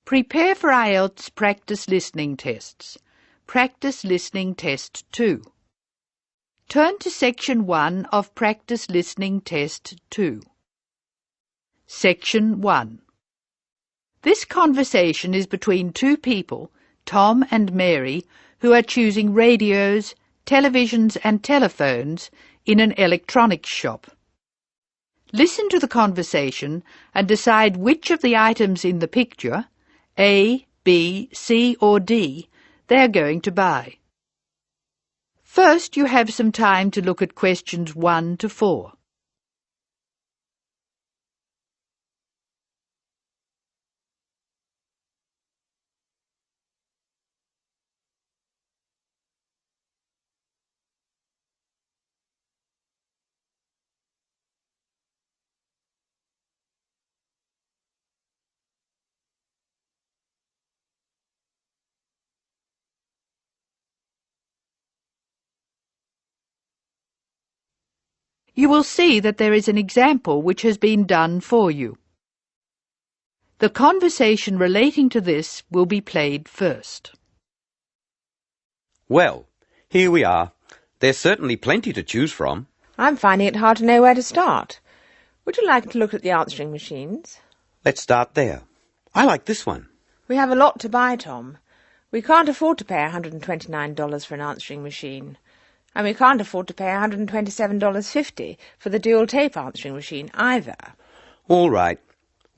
Prepare for IELTS practice listening tests. Practice listening test 2. Turn to Section 1 of Practice Listening Test 2. Section 1. This conversation is between two people, Tom and Mary, who are choosing radios, televisions and telephones in an electronics shop. Listen to the conversation and decide which of the items in the picture, A, B, C or D, they are going to buy. First, you have some time to look at questions 1 to 4. You will see that there is an example which has been done for you. The conversation relating to this will be played first. Well, here we are. There's certainly plenty to choose from. I'm finding it hard to know where to start. Would you like to look at the answering machines? Let's start there. I like this one. We have a lot to buy, Tom. We can't afford to pay $129 for an answering machine. And we can't afford to pay $127.50 for the dual tape answering machine either. All right.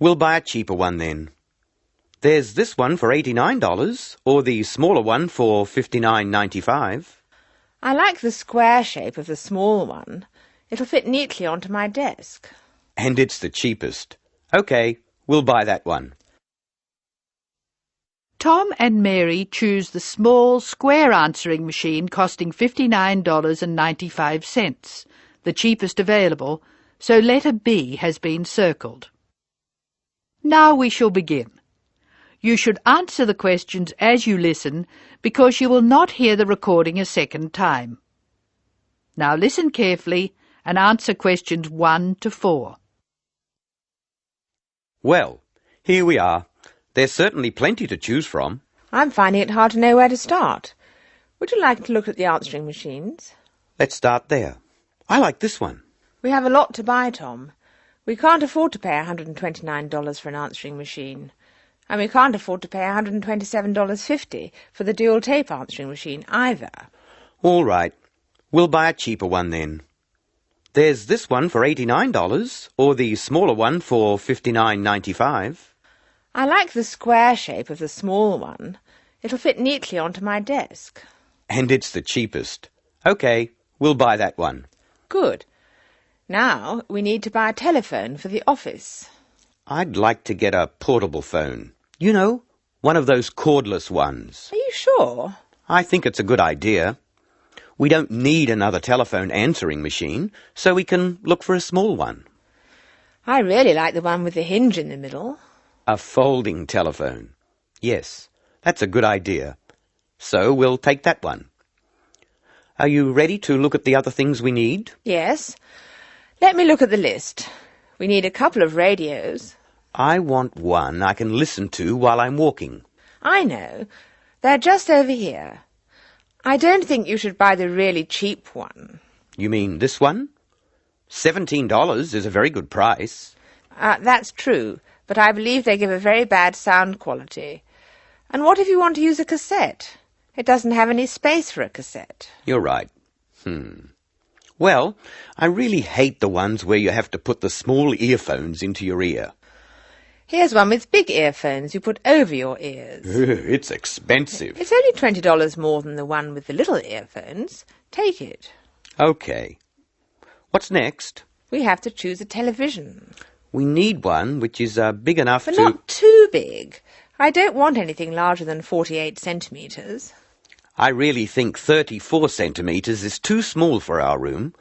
We'll buy a cheaper one then. There's this one for $89, or the smaller one for $59.95. I like the square shape of the small one. It'll fit neatly onto my desk. And it's the cheapest. OK, we'll buy that one. Tom and Mary choose the small square answering machine costing $59.95, the cheapest available, so letter B has been circled. Now we shall begin. You should answer the questions as you listen because you will not hear the recording a second time. Now listen carefully and answer questions 1 to 4. Well, here we are. There's certainly plenty to choose from. I'm finding it hard to know where to start. Would you like to look at the answering machines? Let's start there. I like this one. We have a lot to buy, Tom. We can't afford to pay $129 for an answering machine. And we can't afford to pay $127.50 for the dual tape answering machine either. All right. We'll buy a cheaper one then. There's this one for $89, or the smaller one for $59.95. I like the square shape of the small one. It'll fit neatly onto my desk. And it's the cheapest. OK, we'll buy that one. Good. Now we need to buy a telephone for the office. I'd like to get a portable phone. You know, one of those cordless ones. Are you sure? I think it's a good idea. We don't need another telephone answering machine, so we can look for a small one. I really like the one with the hinge in the middle. A folding telephone. Yes, that's a good idea. So we'll take that one. Are you ready to look at the other things we need? Yes. Let me look at the list. We need a couple of radios. I want one I can listen to while I'm walking. I know. They're just over here. I don't think you should buy the really cheap one. You mean this one? $17 is a very good price. That's true, but I believe they give a very bad sound quality. And what if you want to use a cassette? It doesn't have any space for a cassette. You're right. Well, I really hate the ones where you have to put the small earphones into your ear. Here's one with big earphones you put over your ears. It's expensive. It's only $20 more than the one with the little earphones. Take it. OK. What's next? We have to choose a television. We need one which is big enough But to... not too big. I don't want anything larger than 48 centimetres. I really think 34 centimetres is too small for our room.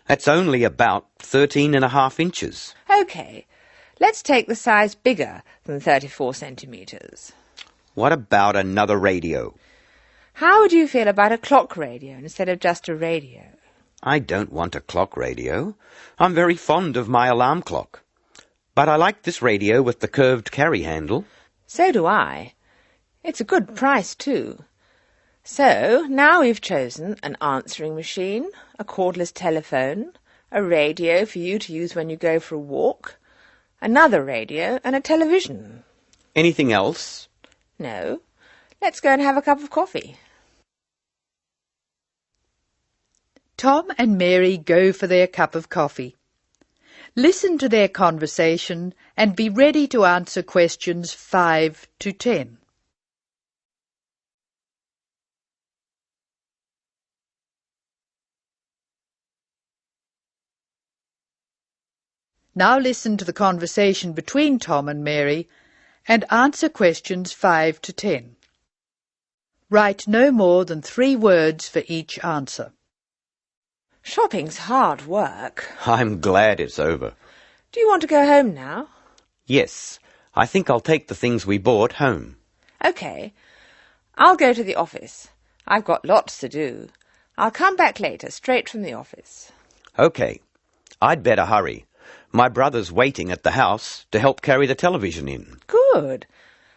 That's only about 13.5 inches. OK. Let's take the size bigger than 34 centimetres. What about another radio? How would you feel about a clock radio instead of just a radio? I don't want a clock radio. I'm very fond of my alarm clock. But I like this radio with the curved carry handle. So do I. It's a good price, too. So, now we've chosen an answering machine, a cordless telephone, a radio for you to use when you go for a walk, another radio and a television. Anything else? No. Let's go and have a cup of coffee. Tom and Mary go for their cup of coffee. Listen to their conversation and be ready to answer questions 5 to 10. Now listen to the conversation between Tom and Mary and answer questions 5 to 10. Write no more than 3 words for each answer. Shopping's hard work. I'm glad it's over. Do you want to go home now? Yes, I think I'll take the things we bought home. OK. I'll go to the office. I've got lots to do. I'll come back later, straight from the office. OK. I'd better hurry. My brother's waiting at the house to help carry the television in. Good.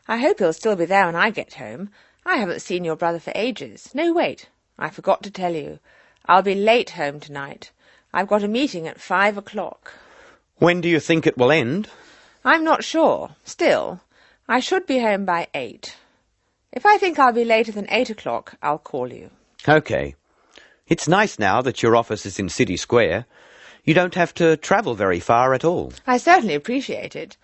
I hope he'll still be there when I get home. I haven't seen your brother for ages. No, wait. I forgot to tell you. I'll be late home tonight. I've got a meeting at 5 o'clock. When do you think it will end? I'm not sure. Still, I should be home by 8. If I think I'll be later than 8 o'clock, I'll call you. OK. It's nice now that your office is in City Square. You don't have to travel very far at all. I certainly appreciate it.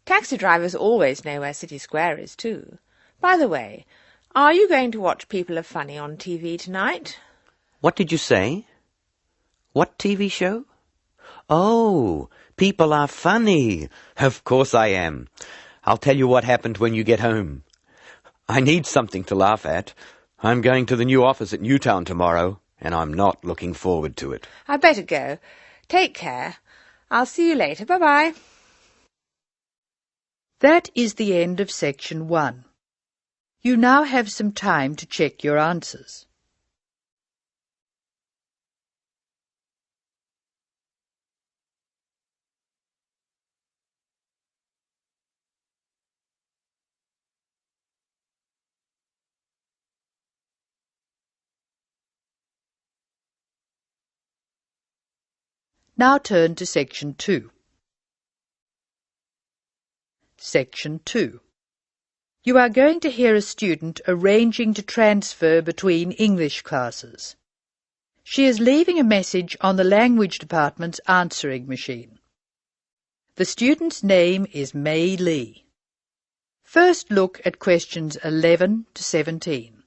Taxi drivers always know where City Square is, too. By the way, are you going to watch People Are Funny on TV tonight? What did you say? What TV show? Oh, People Are Funny. Of course I am. I'll tell you what happened when you get home. I need something to laugh at. I'm going to the new office at Newtown tomorrow, and I'm not looking forward to it. I'd better go. Take care. I'll see you later. Bye-bye. That is the end of section 1. You now have some time to check your answers. Now turn to section 2. Section 2. You are going to hear a student arranging to transfer between English classes. She is leaving a message on the language department's answering machine. The student's name is May Lee. First look at questions 11 to 17.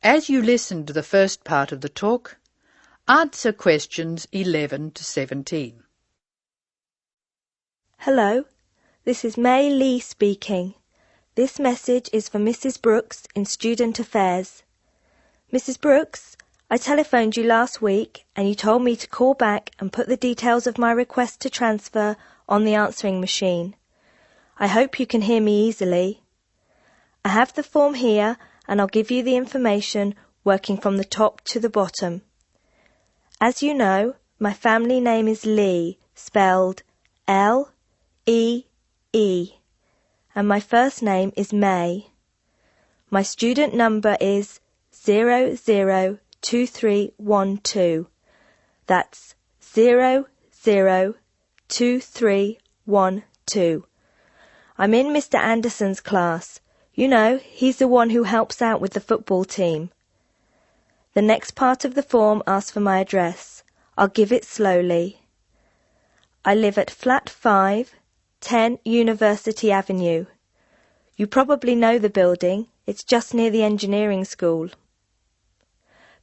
As you listen to the first part of the talk, answer questions 11 to 17. Hello, this is May Lee speaking. This message is for Mrs. Brooks in Student Affairs. Mrs. Brooks, I telephoned you last week and you told me to call back and put the details of my request to transfer on the answering machine. I hope you can hear me easily. I have the form here and I'll give you the information working from the top to the bottom. As you know, my family name is Lee, spelled L-E-E, and my first name is May. My student number is 002312. That's 002312. I'm in Mr. Anderson's class. You know, he's the one who helps out with the football team. The next part of the form asks for my address. I'll give it slowly. I live at Flat 5, 10 University Avenue. You probably know the building. It's just near the engineering school.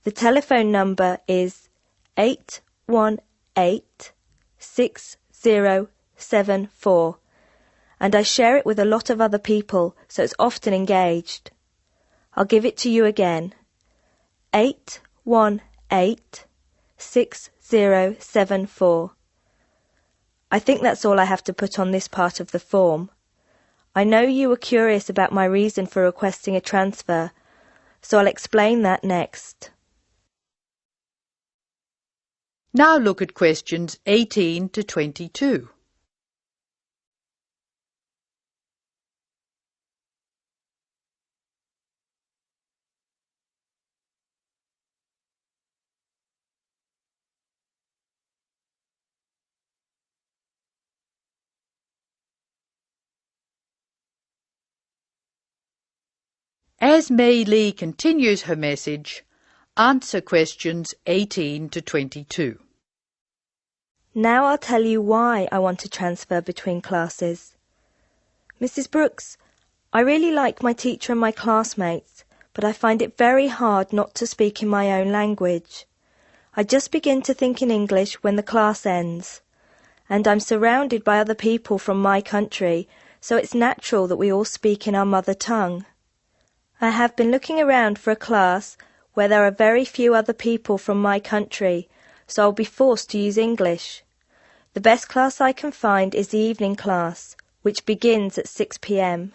The telephone number is 818-6074. And I share it with a lot of other people, so it's often engaged. I'll give it to you again. 818-6074. I think that's all I have to put on this part of the form. I know you were curious about my reason for requesting a transfer, so I'll explain that next. Now look at questions 18 to 22. As Mei Lee continues her message, answer questions 18 to 22. Now I'll tell you why I want to transfer between classes. Mrs. Brooks, I really like my teacher and my classmates, but I find it very hard not to speak in my own language. I just begin to think in English when the class ends, and I'm surrounded by other people from my country, so it's natural that we all speak in our mother tongue. I have been looking around for a class where there are very few other people from my country, so I'll be forced to use English. The best class I can find is the evening class, which begins at 6 p.m.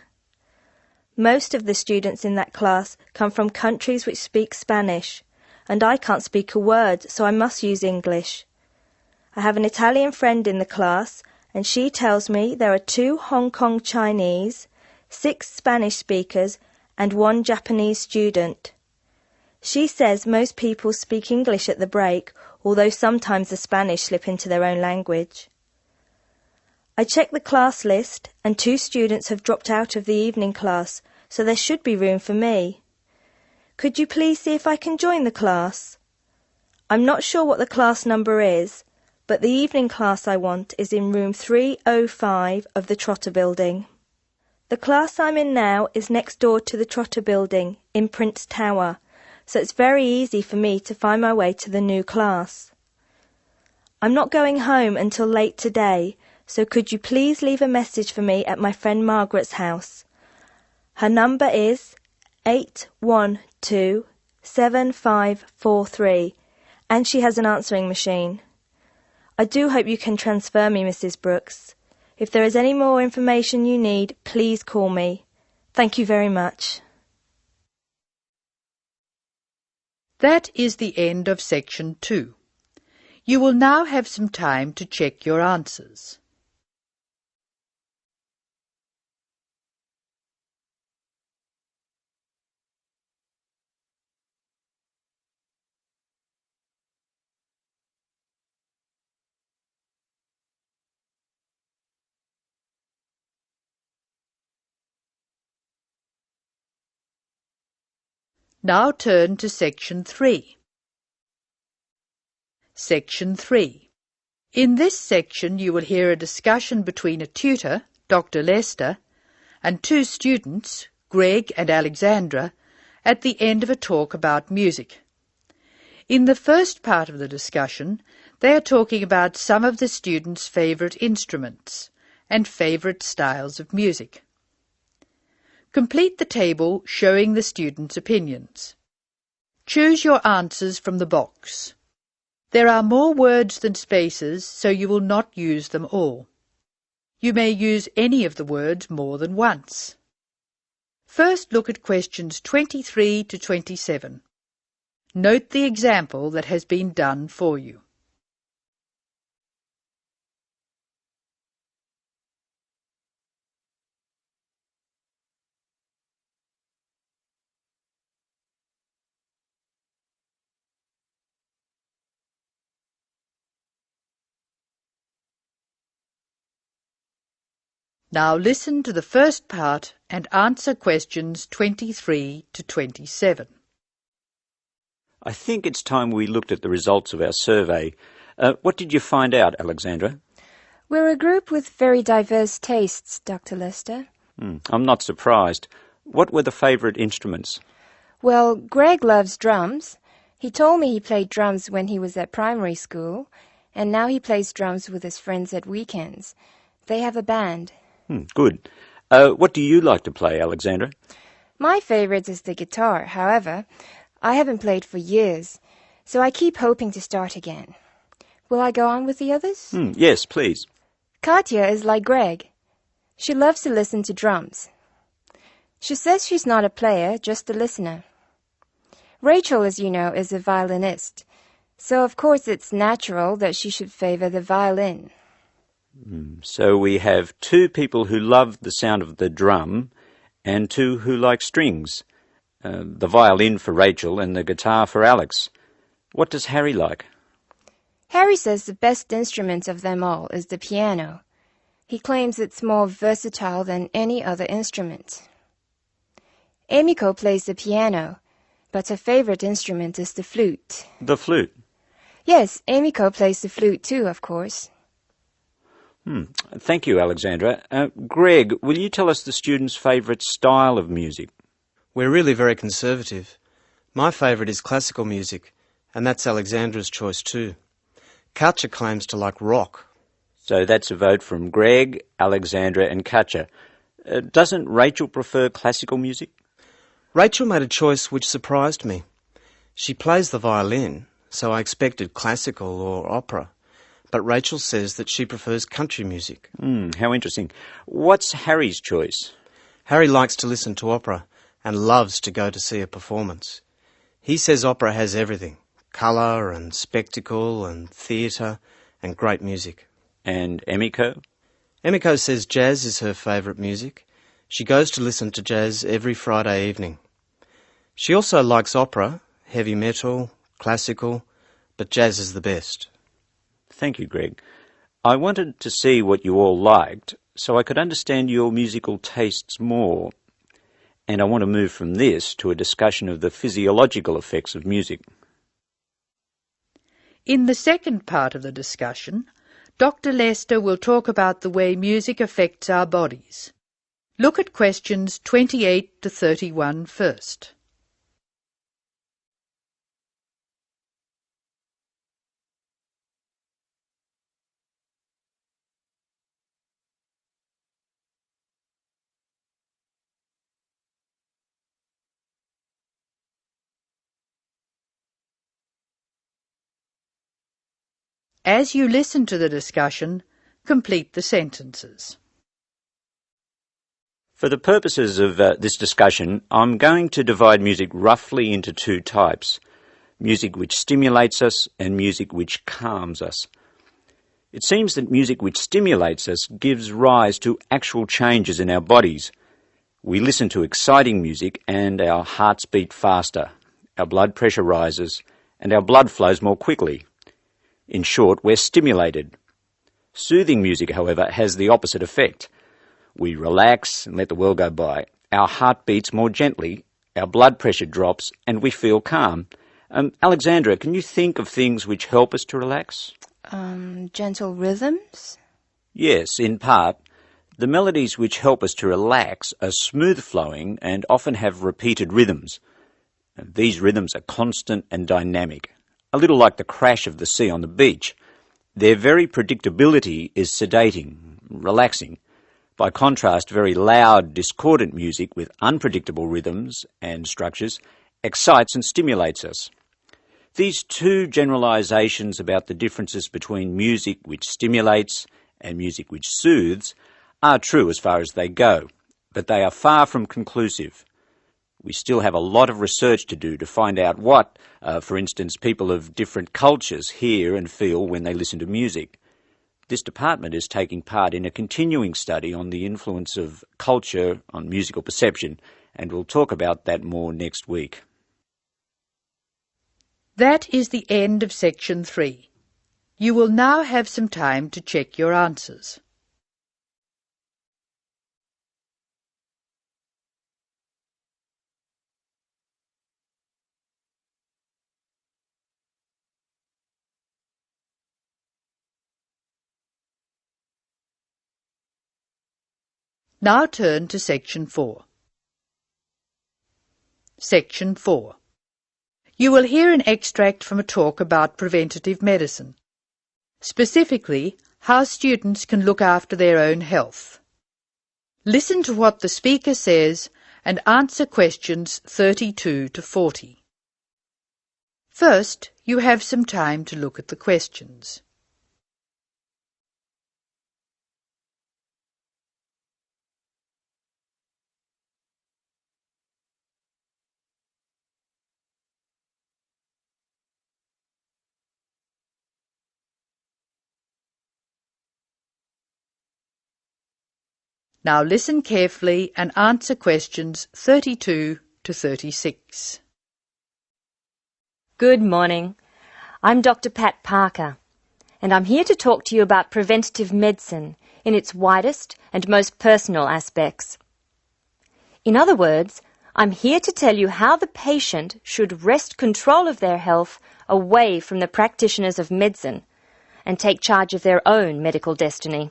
Most of the students in that class come from countries which speak Spanish, and I can't speak a word, so I must use English. I have an Italian friend in the class, and she tells me there are 2 Hong Kong Chinese, 6 Spanish speakers, and 1 Japanese student. She says most people speak English at the break, although sometimes the Spanish slip into their own language. I checked the class list, and 2 students have dropped out of the evening class, so there should be room for me. Could you please see if I can join the class? I'm not sure what the class number is, but the evening class I want is in room 305 of the Trotter Building. The class I'm in now is next door to the Trotter Building in Prince Tower, so it's very easy for me to find my way to the new class. I'm not going home until late today, so could you please leave a message for me at my friend Margaret's house? Her number is 812-7543, and she has an answering machine. I do hope you can transfer me, Mrs. Brooks. If there is any more information you need, please call me. Thank you very much. That is the end of section 2. You will now have some time to check your answers. Now turn to Section 3. Section 3. In this section you will hear a discussion between a tutor, Dr. Lester, and 2 students, Greg and Alexandra, at the end of a talk about music. In the first part of the discussion, they are talking about some of the students' favourite instruments and favourite styles of music. Complete the table showing the students' opinions. Choose your answers from the box. There are more words than spaces, so you will not use them all. You may use any of the words more than once. First look at questions 23 to 27. Note the example that has been done for you. Now listen to the first part and answer questions 23 to 27. I think it's time we looked at the results of our survey. What did you find out, Alexandra? We're a group with very diverse tastes, Dr. Lester. I'm not surprised. What were the favourite instruments? Well, Greg loves drums. He told me he played drums when he was at primary school, and now he plays drums with his friends at weekends. They have a band. Good. What do you like to play, Alexandra? My favourite is the guitar. However, I haven't played for years, so I keep hoping to start again. Will I go on with the others? Yes, please. Katya is like Greg. She loves to listen to drums. She says she's not a player, just a listener. Rachel, as you know, is a violinist, so of course it's natural that she should favor the violin. So we have two people who love the sound of the drum and two who like strings. The violin for Rachel and the guitar for Alex. What does Harry like? Harry says the best instrument of them all is the piano. He claims it's more versatile than any other instrument. Emiko plays the piano, but her favorite instrument is the flute. The flute? Yes, Emiko plays the flute too, of course. Thank you, Alexandra. Greg, will you tell us the students' favourite style of music? We're really very conservative. My favourite is classical music, and that's Alexandra's choice too. Katja claims to like rock. So that's a vote from Greg, Alexandra and Katja. Doesn't Rachel prefer classical music? Rachel made a choice which surprised me. She plays the violin, so I expected classical or opera. But Rachel says that she prefers country music. How interesting. What's Harry's choice? Harry likes to listen to opera and loves to go to see a performance. He says opera has everything, colour and spectacle and theatre and great music. And Emiko? Emiko says jazz is her favourite music. She goes to listen to jazz every Friday evening. She also likes opera, heavy metal, classical, but jazz is the best. Thank you, Greg. I wanted to see what you all liked so I could understand your musical tastes more. And I want to move from this to a discussion of the physiological effects of music. In the second part of the discussion, Dr. Lester will talk about the way music affects our bodies. Look at questions 28 to 31 first. As you listen to the discussion, complete the sentences. For the purposes of this discussion, I'm going to divide music roughly into two types: music which stimulates us and music which calms us. It seems that music which stimulates us gives rise to actual changes in our bodies. We listen to exciting music and our hearts beat faster, our blood pressure rises, and our blood flows more quickly. In short, we're stimulated. Soothing music, however, has the opposite effect. We relax and let the world go by. Our heart beats more gently, our blood pressure drops, and we feel calm. Alexandra, can you think of things which help us to relax? Gentle rhythms? Yes, in part. The melodies which help us to relax are smooth-flowing and often have repeated rhythms. These rhythms are constant and dynamic, a little like the crash of the sea on the beach. Their very predictability is sedating, relaxing. By contrast, very loud, discordant music with unpredictable rhythms and structures excites and stimulates us. These two generalizations about the differences between music which stimulates and music which soothes are true as far as they go, but they are far from conclusive. We still have a lot of research to do to find out what, for instance, people of different cultures hear and feel when they listen to music. This department is taking part in a continuing study on the influence of culture on musical perception, and we'll talk about that more next week. That is the end of section 3. You will now have some time to check your answers. Now turn to section 4. Section 4. You will hear an extract from a talk about preventative medicine, specifically how students can look after their own health. Listen to what the speaker says and answer questions 32 to 40. First, you have some time to look at the questions. Now listen carefully and answer questions 32 to 36. Good morning. I'm Dr. Pat Parker, and I'm here to talk to you about preventative medicine in its widest and most personal aspects. In other words, I'm here to tell you how the patient should wrest control of their health away from the practitioners of medicine and take charge of their own medical destiny.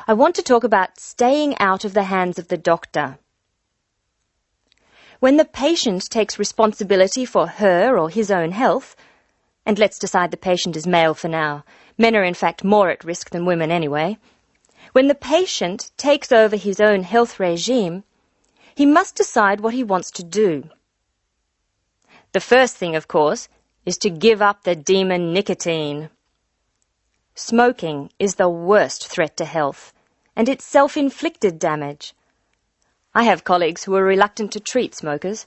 I want to talk about staying out of the hands of the doctor. When the patient takes responsibility for her or his own health, and let's decide the patient is male for now, men are in fact more at risk than women anyway, when the patient takes over his own health regime, he must decide what he wants to do. The first thing, of course, is to give up the demon nicotine. Smoking is the worst threat to health, and it's self-inflicted damage. I have colleagues who are reluctant to treat smokers.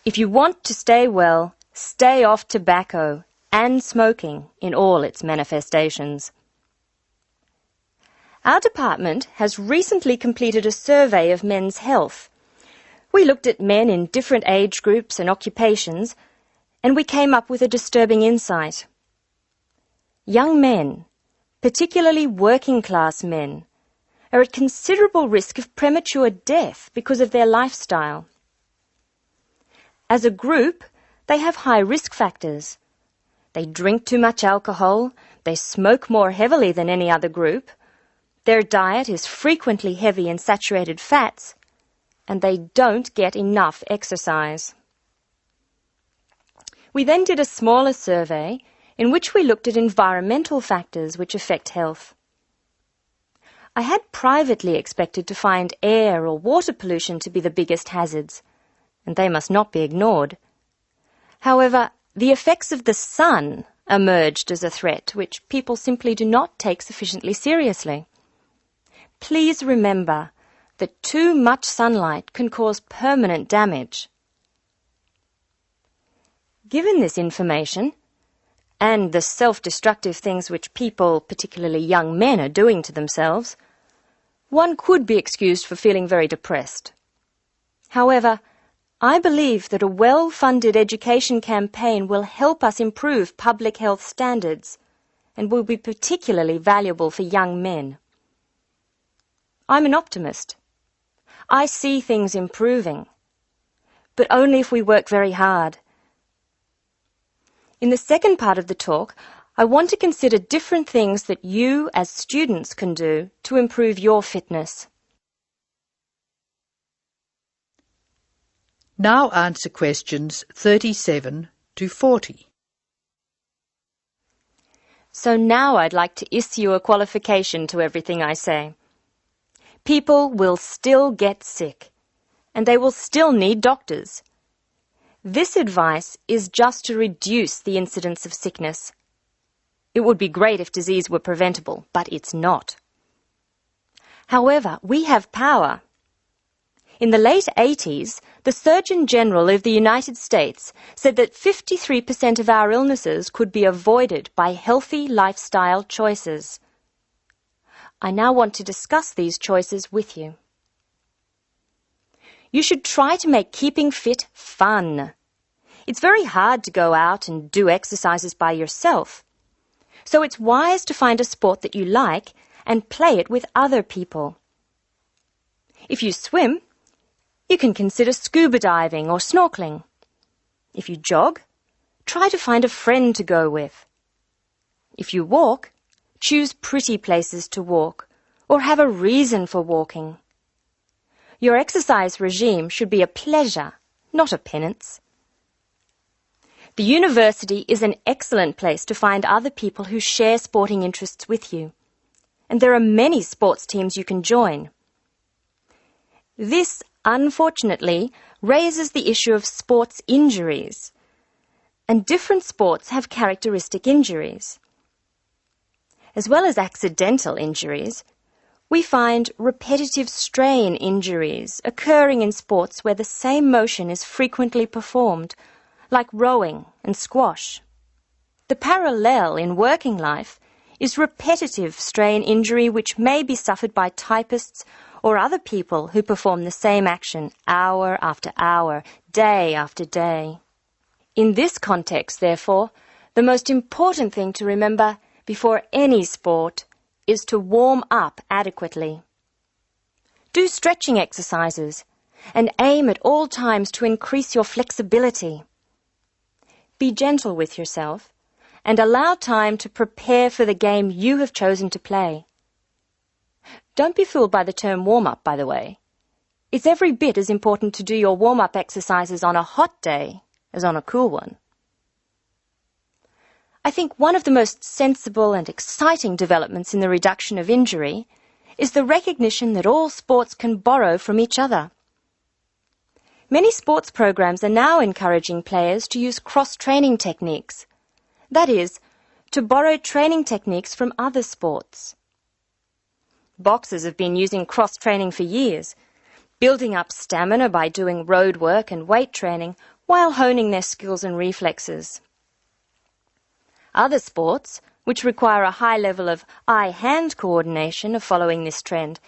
If you want to stay well, stay off tobacco and smoking in all its manifestations. Our department has recently completed a survey of men's health. We looked at men in different age groups and occupations, and we came up with a disturbing insight. Young men, particularly working-class men, are at considerable risk of premature death because of their lifestyle. As a group, they have high risk factors. They drink too much alcohol, they smoke more heavily than any other group, their diet is frequently heavy in saturated fats, and they don't get enough exercise. We then did a smaller survey in which we looked at environmental factors which affect health. I had privately expected to find air or water pollution to be the biggest hazards, and they must not be ignored. However, the effects of the sun emerged as a threat which people simply do not take sufficiently seriously. Please remember that too much sunlight can cause permanent damage. Given this information, and the self-destructive things which people, particularly young men, are doing to themselves, one could be excused for feeling very depressed. However, I believe that a well-funded education campaign will help us improve public health standards and will be particularly valuable for young men. I'm an optimist. I see things improving, but only if we work very hard. In the second part of the talk, I want to consider different things that you as students can do to improve your fitness. Now answer questions 37 to 40. So now I'd like to issue a qualification to everything I say. People will still get sick, and they will still need doctors. This advice is just to reduce the incidence of sickness. It would be great if disease were preventable, but it's not. However, we have power. In the late 80s, the Surgeon General of the United States said that 53% of our illnesses could be avoided by healthy lifestyle choices. I now want to discuss these choices with you. You should try to make keeping fit fun. It's very hard to go out and do exercises by yourself. So it's wise to find a sport that you like and play it with other people. If you swim, you can consider scuba diving or snorkeling. If you jog, try to find a friend to go with. If you walk, choose pretty places to walk or have a reason for walking. Your exercise regime should be a pleasure, not a penance. The university is an excellent place to find other people who share sporting interests with you, and there are many sports teams you can join. This, unfortunately, raises the issue of sports injuries, and different sports have characteristic injuries. As well as accidental injuries, we find repetitive strain injuries occurring in sports where the same motion is frequently performed, like rowing and squash. The parallel in working life is repetitive strain injury which may be suffered by typists or other people who perform the same action hour after hour, day after day. In this context, therefore, the most important thing to remember before any sport is to warm up adequately. Do stretching exercises and aim at all times to increase your flexibility. Be gentle with yourself and allow time to prepare for the game you have chosen to play. Don't be fooled by the term warm-up, by the way. It's every bit as important to do your warm-up exercises on a hot day as on a cool one. I think one of the most sensible and exciting developments in the reduction of injury is the recognition that all sports can borrow from each other. Many sports programs are now encouraging players to use cross-training techniques. That is, to borrow training techniques from other sports. Boxers have been using cross-training for years, building up stamina by doing road work and weight training while honing their skills and reflexes. Other sports, which require a high level of eye-hand coordination, are following this trend.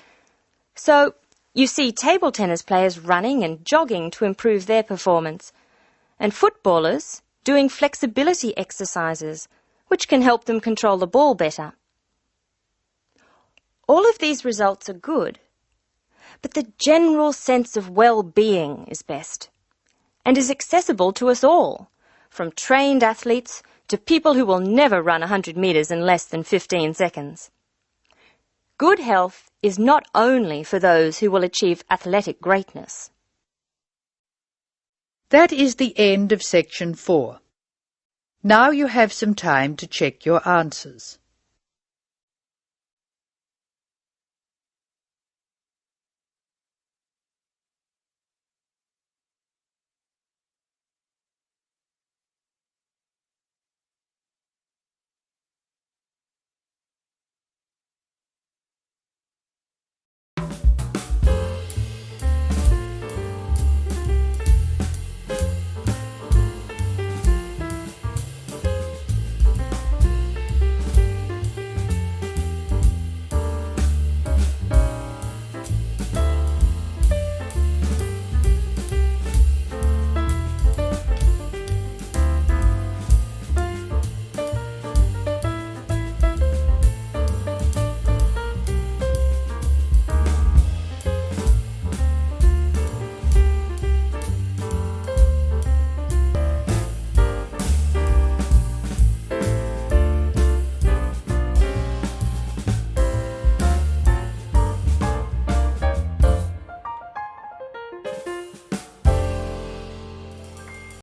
So, you see table tennis players running and jogging to improve their performance, and footballers doing flexibility exercises, which can help them control the ball better. All of these results are good, but the general sense of well-being is best, and is accessible to us all, from trained athletes to people who will never run 100 metres in less than 15 seconds. Good health is not only for those who will achieve athletic greatness. That is the end of section 4. Now you have some time to check your answers.